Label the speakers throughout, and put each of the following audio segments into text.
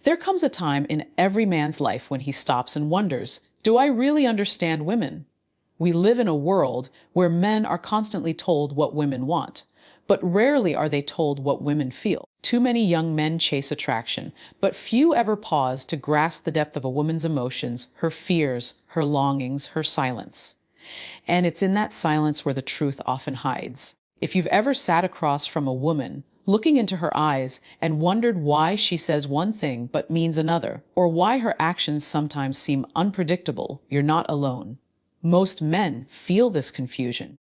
Speaker 1: There comes a time in every man's life when he stops and wonders, do I really understand women? We live in a world where men are constantly told what women want, but rarely are they told what women feel. Too many young men chase attraction, but few ever pause to grasp the depth of a woman's emotions, her fears, her longings, her silence. And it's in that silence where the truth often hides. If you've ever sat across from a woman, looking into her eyes, and wondered why she says one thing but means another, or why her actions sometimes seem unpredictable, you're not alone. Most men feel this confusion.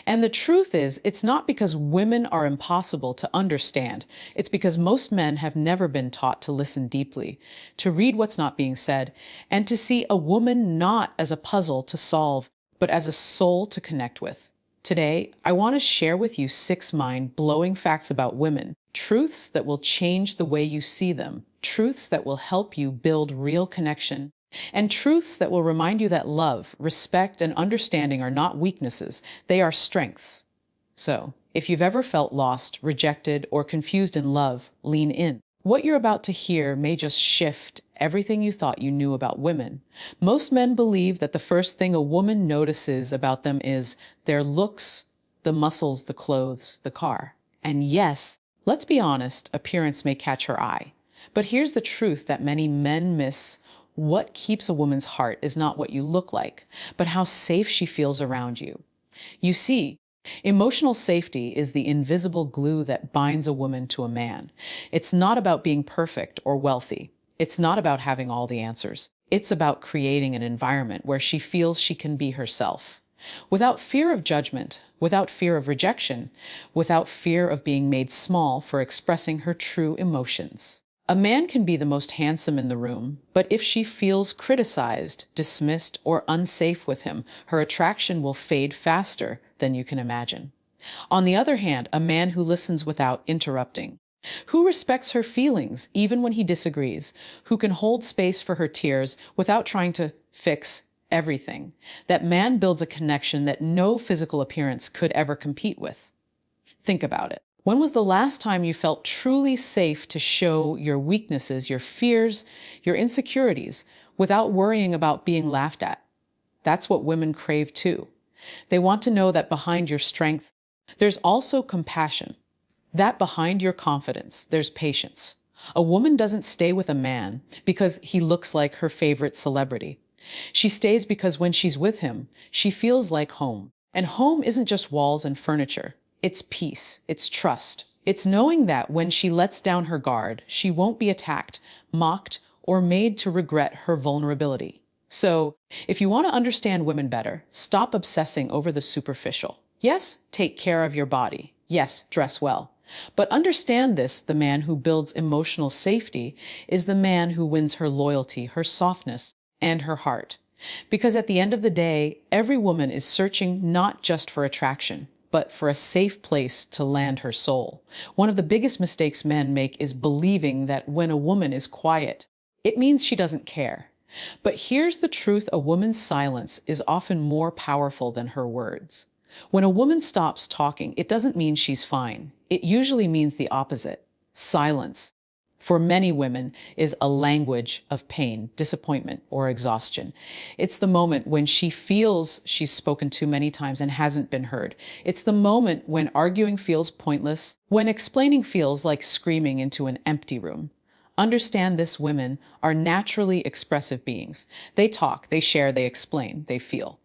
Speaker 1: And the truth is, it's not because women are impossible to understand. It's because most men have never been taught to listen deeply, to read what's not being said, and to see a woman not as a puzzle to solve, but as a soul to connect with. Today, I want to share with you 6 mind-blowing facts about women, truths that will change the way you see them, truths that will help you build real connection, and truths that will remind you that love, respect, and understanding are not weaknesses, they are strengths. So, if you've ever felt lost, rejected, or confused in love, lean in. What you're about to hear may just shift everything you thought you knew about women. Most men believe that the first thing a woman notices about them is their looks, the muscles, the clothes, the car. And yes, let's be honest, appearance may catch her eye. But here's the truth that many men miss. What keeps a woman's heart is not what you look like, but how safe she feels around you. You see, emotional safety is the invisible glue that binds a woman to a man. It's not about being perfect or wealthy. It's not about having all the answers. It's about creating an environment where she feels she can be herself. Without fear of judgment, without fear of rejection, without fear of being made small for expressing her true emotions. A man can be the most handsome in the room, but if she feels criticized, dismissed, or unsafe with him, her attraction will fade faster than you can imagine. On the other hand, a man who listens without interrupting, who respects her feelings even when he disagrees, who can hold space for her tears without trying to fix everything, that man builds a connection that no physical appearance could ever compete with. Think about it. When was the last time you felt truly safe to show your weaknesses, your fears, your insecurities, without worrying about being laughed at? That's what women crave too. They want to know that behind your strength, there's also compassion. That behind your confidence, there's patience. A woman doesn't stay with a man because he looks like her favorite celebrity. She stays because when she's with him, she feels like home. And home isn't just walls and furniture. It's peace, it's trust. It's knowing that when she lets down her guard, she won't be attacked, mocked, or made to regret her vulnerability. So, if you want to understand women better, stop obsessing over the superficial. Yes, take care of your body. Yes, dress well. But understand this, the man who builds emotional safety is the man who wins her loyalty, her softness, and her heart. Because at the end of the day, every woman is searching not just for attraction, but for a safe place to land her soul. One of the biggest mistakes men make is believing that when a woman is quiet, it means she doesn't care. But here's the truth, a woman's silence is often more powerful than her words. When a woman stops talking, it doesn't mean she's fine. It usually means the opposite. Silence, for many women, is a language of pain, disappointment, or exhaustion. It's the moment when she feels she's spoken too many times and hasn't been heard. It's the moment when arguing feels pointless, when explaining feels like screaming into an empty room. Understand this, women are naturally expressive beings. They talk, they share, they explain, they feel.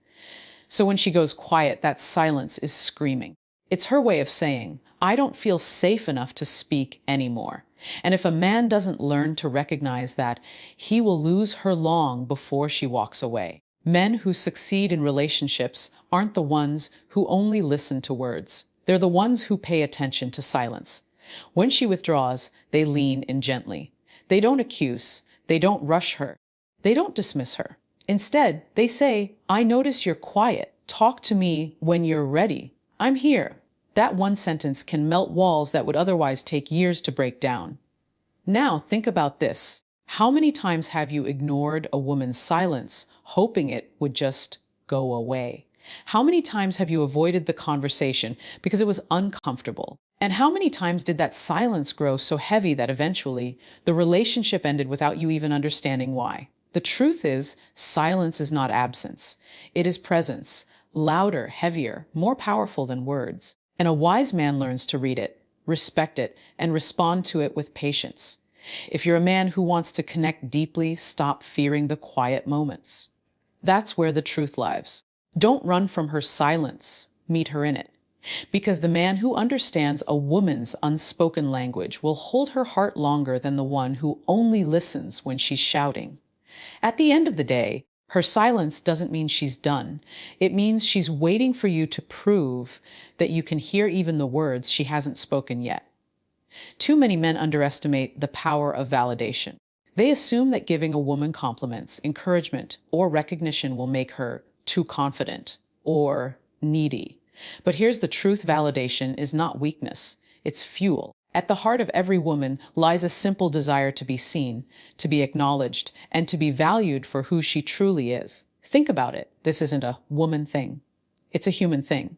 Speaker 1: So when she goes quiet, that silence is screaming. It's her way of saying, I don't feel safe enough to speak anymore. And if a man doesn't learn to recognize that, he will lose her long before she walks away. Men who succeed in relationships aren't the ones who only listen to words. They're the ones who pay attention to silence. When she withdraws, they lean in gently. They don't accuse. They don't rush her. They don't dismiss her. Instead, they say, I notice you're quiet. Talk to me when you're ready. I'm here. That one sentence can melt walls that would otherwise take years to break down. Now think about this. How many times have you ignored a woman's silence, hoping it would just go away? How many times have you avoided the conversation because it was uncomfortable? And how many times did that silence grow so heavy that eventually the relationship ended without you even understanding why? The truth is, silence is not absence. It is presence, louder, heavier, more powerful than words. And a wise man learns to read it, respect it, and respond to it with patience. If you're a man who wants to connect deeply, stop fearing the quiet moments. That's where the truth lies. Don't run from her silence. Meet her in it. Because the man who understands a woman's unspoken language will hold her heart longer than the one who only listens when she's shouting. At the end of the day, her silence doesn't mean she's done. It means she's waiting for you to prove that you can hear even the words she hasn't spoken yet. Too many men underestimate the power of validation. They assume that giving a woman compliments, encouragement, or recognition will make her too confident or needy. But here's the truth: validation is not weakness, it's fuel. At the heart of every woman lies a simple desire to be seen, to be acknowledged, and to be valued for who she truly is. Think about it. This isn't a woman thing. It's a human thing.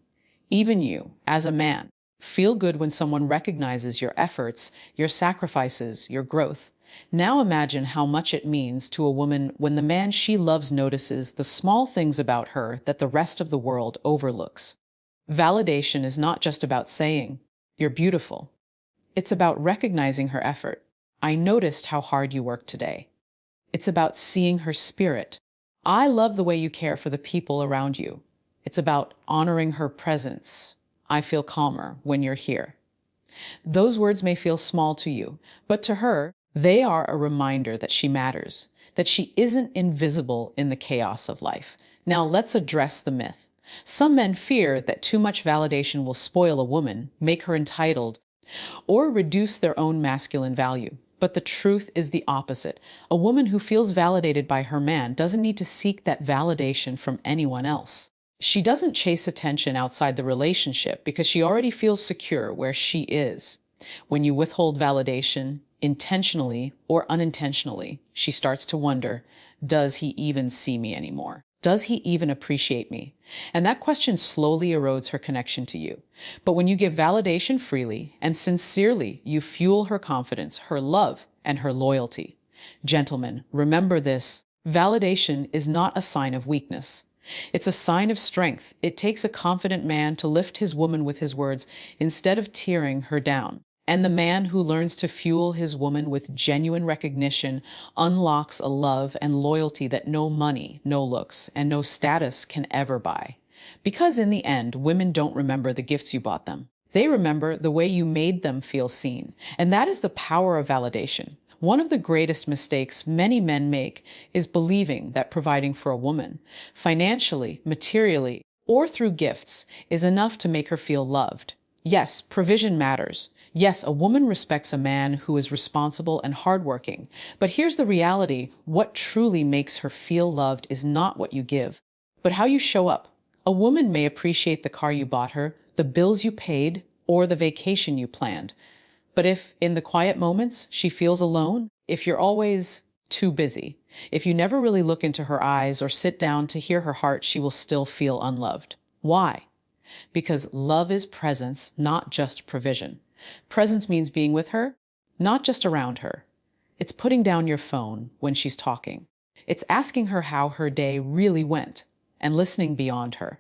Speaker 1: Even you, as a man, feel good when someone recognizes your efforts, your sacrifices, your growth. Now imagine how much it means to a woman when the man she loves notices the small things about her that the rest of the world overlooks. Validation is not just about saying, "You're beautiful." It's about recognizing her effort. "I noticed how hard you worked today." It's about seeing her spirit. "I love the way you care for the people around you." It's about honoring her presence. "I feel calmer when you're here." Those words may feel small to you, but to her, they are a reminder that she matters, that she isn't invisible in the chaos of life. Now let's address the myth. Some men fear that too much validation will spoil a woman, make her entitled, or reduce their own masculine value. But the truth is the opposite. A woman who feels validated by her man doesn't need to seek that validation from anyone else. She doesn't chase attention outside the relationship because she already feels secure where she is. When you withhold validation, intentionally or unintentionally, she starts to wonder, does he even see me anymore? Does he even appreciate me? And that question slowly erodes her connection to you. But when you give validation freely and sincerely, you fuel her confidence, her love, and her loyalty. Gentlemen, remember this: validation is not a sign of weakness. It's a sign of strength. It takes a confident man to lift his woman with his words instead of tearing her down. And the man who learns to fuel his woman with genuine recognition unlocks a love and loyalty that no money, no looks, and no status can ever buy. Because in the end, women don't remember the gifts you bought them. They remember the way you made them feel seen. And that is the power of validation. One of the greatest mistakes many men make is believing that providing for a woman, financially, materially, or through gifts, is enough to make her feel loved. Yes, provision matters. Yes, a woman respects a man who is responsible and hardworking. But here's the reality: what truly makes her feel loved is not what you give, but how you show up. A woman may appreciate the car you bought her, the bills you paid, or the vacation you planned. But if, in the quiet moments, she feels alone, if you're always too busy, if you never really look into her eyes or sit down to hear her heart, she will still feel unloved. Why? Because love is presence, not just provision. Presence means being with her, not just around her. It's putting down your phone when she's talking. It's asking her how her day really went and listening beyond her.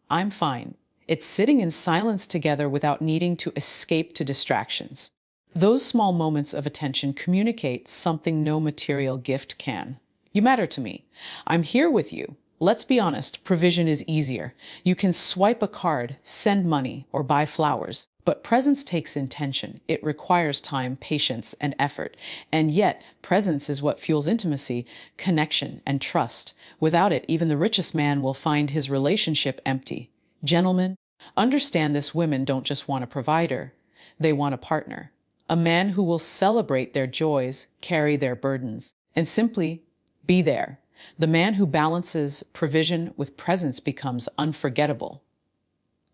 Speaker 1: "I'm fine." It's sitting in silence together without needing to escape to distractions. Those small moments of attention communicate something no material gift can. "You matter to me. I'm here with you." Let's be honest, provision is easier. You can swipe a card, send money, or buy flowers. But presence takes intention. It requires time, patience, and effort. And yet, presence is what fuels intimacy, connection, and trust. Without it, even the richest man will find his relationship empty. Gentlemen, understand this: women don't just want a provider. They want a partner. A man who will celebrate their joys, carry their burdens, and simply be there. The man who balances provision with presence becomes unforgettable.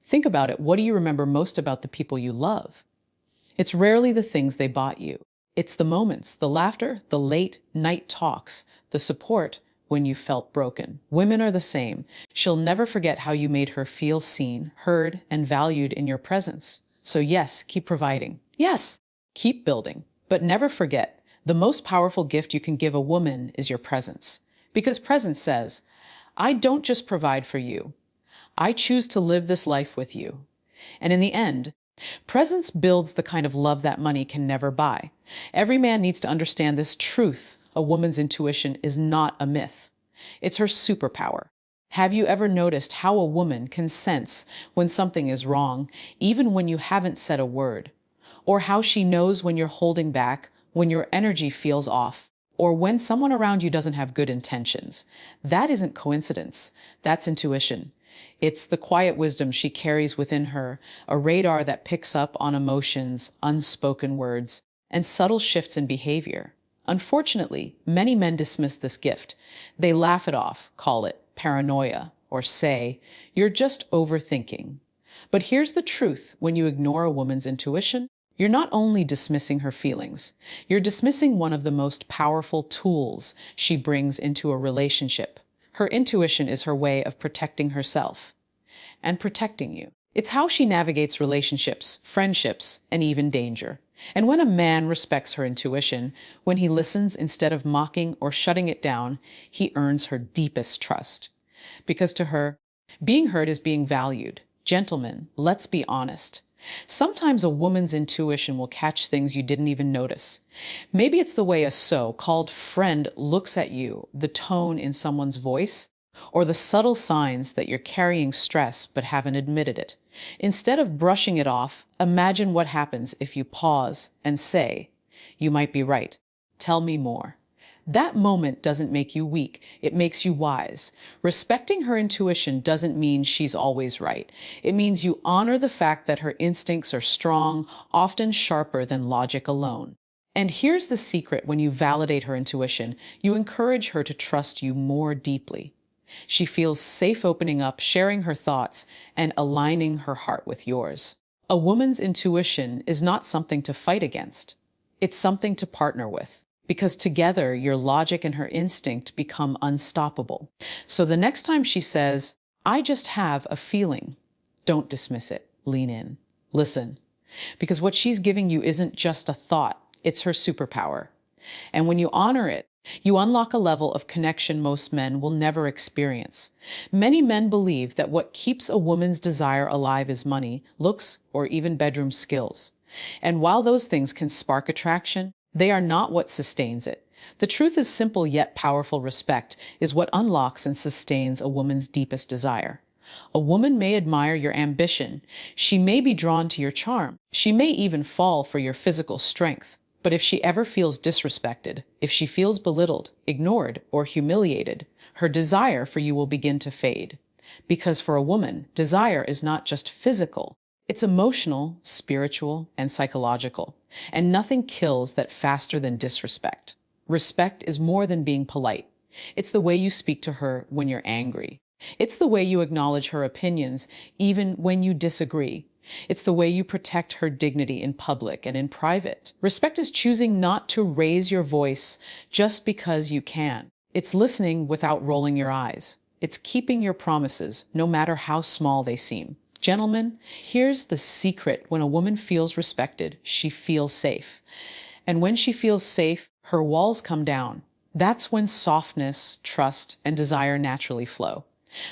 Speaker 1: Think about it. What do you remember most about the people you love? It's rarely the things they bought you. It's the moments, the laughter, the late night talks, the support when you felt broken. Women are the same. She'll never forget how you made her feel seen, heard, and valued in your presence. So yes, keep providing. Yes, keep building. But never forget, the most powerful gift you can give a woman is your presence. Because presence says, I don't just provide for you. I choose to live this life with you. And in the end, presence builds the kind of love that money can never buy. Every man needs to understand this truth. A woman's intuition is not a myth. It's her superpower. Have you ever noticed how a woman can sense when something is wrong, even when you haven't said a word? Or how she knows when you're holding back, when your energy feels off, or when someone around you doesn't have good intentions? That isn't coincidence. That's intuition. It's the quiet wisdom she carries within her, a radar that picks up on emotions, unspoken words, and subtle shifts in behavior. Unfortunately, many men dismiss this gift. They laugh it off, call it paranoia, or say, you're just overthinking. But here's the truth: when you ignore a woman's intuition, you're not only dismissing her feelings, you're dismissing one of the most powerful tools she brings into a relationship. Her intuition is her way of protecting herself and protecting you. It's how she navigates relationships, friendships, and even danger. And when a man respects her intuition, when he listens instead of mocking or shutting it down, he earns her deepest trust. Because to her, being heard is being valued. Gentlemen, let's be honest. Sometimes a woman's intuition will catch things you didn't even notice. Maybe it's the way a so-called friend looks at you, the tone in someone's voice, or the subtle signs that you're carrying stress but haven't admitted it. Instead of brushing it off, imagine what happens if you pause and say, you might be right. Tell me more. That moment doesn't make you weak, it makes you wise. Respecting her intuition doesn't mean she's always right. It means you honor the fact that her instincts are strong, often sharper than logic alone. And here's the secret: when you validate her intuition, you encourage her to trust you more deeply. She feels safe opening up, sharing her thoughts, and aligning her heart with yours. A woman's intuition is not something to fight against. It's something to partner with. Because together, your logic and her instinct become unstoppable. So the next time she says, I just have a feeling, don't dismiss it. Lean in. Listen. Because what she's giving you isn't just a thought, it's her superpower. And when you honor it, you unlock a level of connection most men will never experience. Many men believe that what keeps a woman's desire alive is money, looks, or even bedroom skills. And while those things can spark attraction, they are not what sustains it. The truth is simple yet powerful: respect is what unlocks and sustains a woman's deepest desire. A woman may admire your ambition. She may be drawn to your charm. She may even fall for your physical strength. But if she ever feels disrespected, if she feels belittled, ignored, or humiliated, her desire for you will begin to fade. Because for a woman, desire is not just physical. It's emotional, spiritual, and psychological. And nothing kills that faster than disrespect. Respect is more than being polite. It's the way you speak to her when you're angry. It's the way you acknowledge her opinions, even when you disagree. It's the way you protect her dignity in public and in private. Respect is choosing not to raise your voice just because you can. It's listening without rolling your eyes. It's keeping your promises, no matter how small they seem. Gentlemen, here's the secret: when a woman feels respected, she feels safe. And when she feels safe, her walls come down. That's when softness, trust, and desire naturally flow.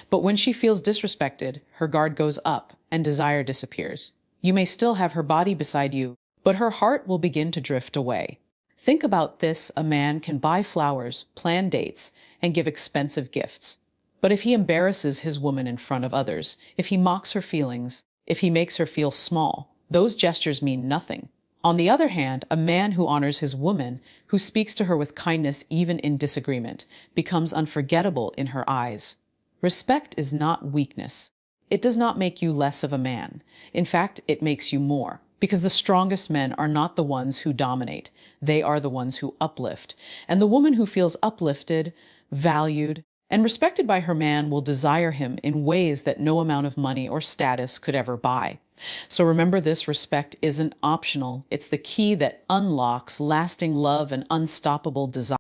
Speaker 1: But when she feels disrespected, her guard goes up and desire disappears. You may still have her body beside you, but her heart will begin to drift away. Think about this: a man can buy flowers, plan dates, and give expensive gifts. But if he embarrasses his woman in front of others, if he mocks her feelings, if he makes her feel small, those gestures mean nothing. On the other hand, a man who honors his woman, who speaks to her with kindness even in disagreement, becomes unforgettable in her eyes. Respect is not weakness. It does not make you less of a man. In fact, it makes you more. Because the strongest men are not the ones who dominate. They are the ones who uplift. And the woman who feels uplifted, valued, and respected by her man will desire him in ways that no amount of money or status could ever buy. So remember this: respect isn't optional. It's the key that unlocks lasting love and unstoppable desire.